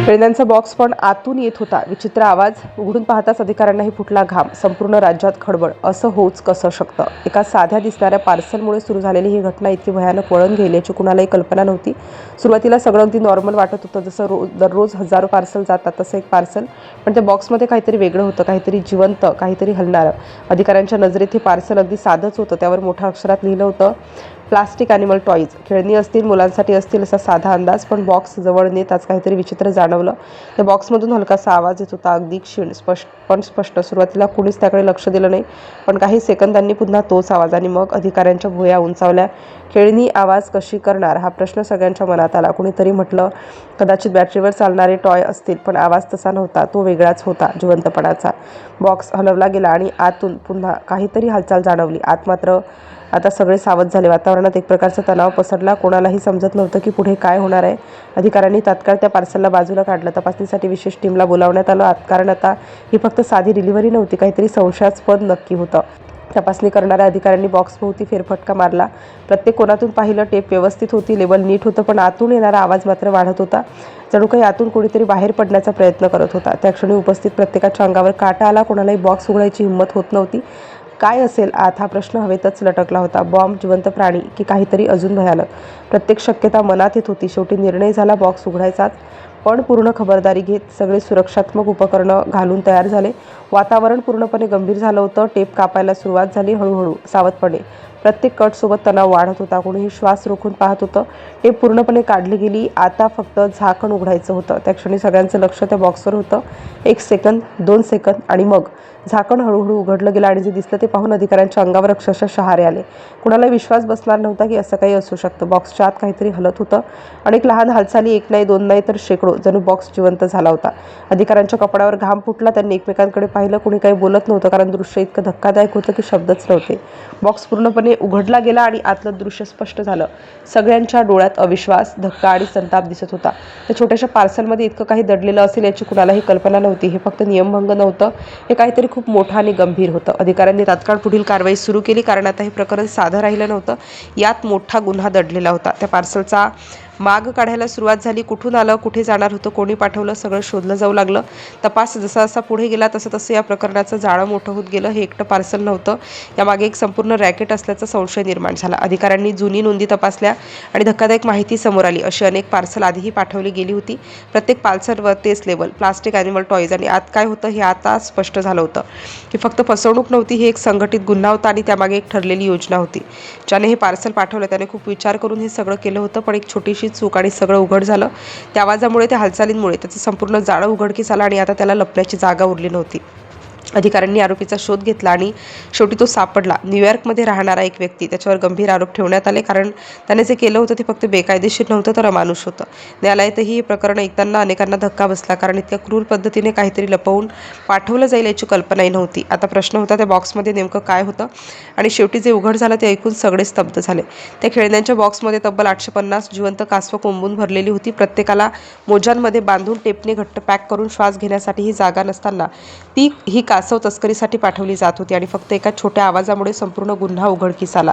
खेळण्यांचा बॉक्स पण आतून येत होता. विचित्र आवाज. उघडून पाहताच अधिकाऱ्यांनाही फुटला घाम. संपूर्ण राज्यात खळबळ. असं होऊच कसं शकतं? एका साध्या दिसणाऱ्या पार्सलमुळे सुरू झालेली ही घटना इतकी भयानक वळण घेईल याची कुणालाही कल्पना नव्हती. सुरुवातीला सगळं अगदी नॉर्मल वाटत होतं. जसं दररोज हजारो पार्सल जातात तसं एक पार्सल. पण त्या बॉक्समध्ये काहीतरी वेगळं होतं, काहीतरी जिवंत, काहीतरी हलणारं. अधिकाऱ्यांच्या नजरेत हे पार्सल अगदी साधंच होतं. त्यावर मोठ्या अक्षरात लिहिलं होतं, प्लास्टिक ॲनिमल टॉईज. खेळणी असतील, मुलांसाठी असतील असा साधा अंदाज. पण बॉक्स जवळ नेताच काहीतरी विचित्र जाणवलं. त्या बॉक्समधून हलकासा आवाज येत होता, अगदी क्षीण, स्पष्ट. सुरुवातीला कुणीच त्याकडे लक्ष दिलं नाही, पण काही सेकंदांनी पुन्हा तोच आवाज. आणि मग अधिकाऱ्यांच्या भुवया उंचावल्या. खेळणी आवाज कशी करणार हा प्रश्न सगळ्यांच्या मनात आला. कुणीतरी म्हटलं, कदाचित बॅटरीवर चालणारे टॉय असतील. पण आवाज तसा नव्हता. तो वेगळाच होता, जिवंतपणाचा. बॉक्स हलवला गेला आणि आतून पुन्हा काहीतरी हालचाल जाणवली. आत मात्र आता सगळे सावध झाले. वातावरणात एक प्रकारचा तणाव पसरला. कोणालाही समजत नव्हतं की पुढे काय होणार आहे. अधिकाऱ्यांनी तात्काळ त्या पार्सलला बाजूला काढलं. तपासणीसाठी विशेष टीमला बोलावण्यात आलं. कारण आता ही फक्त साधी डिलिव्हरी नव्हती, काहीतरी संशयास्पद नक्की होतं. तपासणी करणाऱ्या अधिकाऱ्यांनी बॉक्सभोवती फेरफटका मारला. प्रत्येक कोणातून पाहिलं. टेप व्यवस्थित होती, लेबल नीट होतं, पण आतून येणारा आवाज मात्र वाढत होता. जणू काही आतून कोणीतरी बाहेर पडण्याचा प्रयत्न करत होता. त्या क्षणी उपस्थित प्रत्येकाच्या अंगावर काटा आला. कोणालाही बॉक्स उघडायची हिंमत होत नव्हती. काय असेल आत हा प्रश्न हवेतच लटकला होता. बॉम्ब, जिवंत प्राणी की काहीतरी अजून भयानक? प्रत्येक शक्यता मनात येत होती. शेवटी निर्णय झाला, बॉक्स उघडायचाच. पण पूर्ण खबरदारी घेत सगळे सुरक्षात्मक उपकरणं घालून तयार झाले. वातावरण पूर्णपणे गंभीर झालं होतं. टेप कापायला सुरुवात झाली. हळूहळू, सावधपणे. प्रत्येक कटसोबत तणाव वाढत होता. कोणीही श्वास रोखून पाहत होतं. टेप पूर्णपणे काढली गेली. आता फक्त झाकण उघडायचं होतं. त्या क्षणी सगळ्यांचं लक्ष त्या बॉक्सवर होतं. 1 सेकंद, 2 सेकंद आणि मग झाकण हळूहळू उघडलं गेलं आणि जे दिसलं ते पाहून अधिकाऱ्यांच्या अंगावर अक्षरशः शहारे आले. कुणाला विश्वास बसणार नव्हता की असं काही असू शकतं. बॉक्सच्या आत काहीतरी हलत होतं. अनेक लहान हालचाली, एक नाही, दोन नाही, तर शेकडो. जणू बॉक्स जिवंत झाला होता. अधिकाऱ्यांच्या कपड्यावर घाम फुटला. त्यांनी एकमेकांकडे पाहिलं. कुणी काही बोलत नव्हतं, कारण दृश्य इतकं धक्कादायक होतं की शब्दच नव्हते. बॉक्स पूर्णपणे उघडला गेला आणि आतलं दृश्य स्पष्ट झालं. सगळ्यांच्या डोळ्यात अविश्वास, धक्का आणि संताप दिसत होता. त्या छोट्याशा पार्सलमध्ये इतकं काही दडलेलं असेल याची कुणालाही कल्पना नव्हती. हे फक्त नियमभंग नव्हतं, हे काहीतरी खूप मोठं आणि गंभीर होतं. अधिकाऱ्यांनी तात्काळ पुढील कारवाई सुरू केली, कारण आता हे प्रकरण साधं राहिलं नव्हतं. यात मोठा गुन्हा दडलेला होता. त्या पार्सलचा माग काढायला सुरुवात झाली. कुठून आलं, कुठे जाणार होतं, कोणी पाठवलं, सगळं शोधलं जाऊ लागलं. तपास जसा जसा पुढे गेला तसं या प्रकरणाचं जाळं मोठं होत गेलं. हे एकटं पार्सल नव्हतं, यामागे एक संपूर्ण रॅकेट असल्याचा संशय निर्माण झाला. अधिकाऱ्यांनी जुनी नोंदी तपासल्या आणि धक्कादायक माहिती समोर आली. अशी अनेक पार्सल आधीही पाठवली गेली होती. प्रत्येक पार्सलवर तेच लेबल, प्लास्टिक ॲनिमल टॉईज. आणि आत काय होतं हे आता स्पष्ट झालं होतं. ही फक्त फसवणूक नव्हती, ही एक संघटित गुन्हा होता आणि त्यामागे एक ठरलेली योजना होती. ज्याने हे पार्सल पाठवलं त्याने खूप विचार करून हे सगळं केलं होतं. पण एक छोटीशी चूक आणि सगळं उघड झालं. त्या आवाजामुळे, त्या हालचालींमुळे त्याचं संपूर्ण जाळं उघडकीस आलं आणि आता त्याला लपण्याची जागा उरली नव्हती. अधिकाऱ्यांनी आरोपीचा शोध घेतला आणि शेवटी तो सापडला. न्यूयॉर्कमध्ये राहणारा एक व्यक्ती. त्याच्यावर गंभीर आरोप ठेवण्यात आले, कारण त्याने जे केलं होतं ते फक्त बेकायदेशीर नव्हतं, तर अमानुष होतं. न्यायालयातही हे प्रकरण ऐकताना अनेकांना धक्का बसला, कारण इतक्या क्रूर पद्धतीने काहीतरी लपवून पाठवलं जाईल याची कल्पनाही नव्हती. आता प्रश्न होता, त्या बॉक्समध्ये नेमकं काय होतं? आणि शेवटी जे उघड झालं ते ऐकून सगळे स्तब्ध झाले. त्या खेळण्यांच्या बॉक्समध्ये तब्बल 850 जिवंत कासवं कोंबून भरलेली होती. प्रत्येकाला मोजांमध्ये बांधून टेपने घट्ट पॅक करून श्वास घेण्यासाठी ही जागा नसताना ही कासव तस्करीसाठी पाठवली जात होती. आणि फक्त एका छोट्या आवाजामुळे संपूर्ण गुन्हा उघडकीस आला.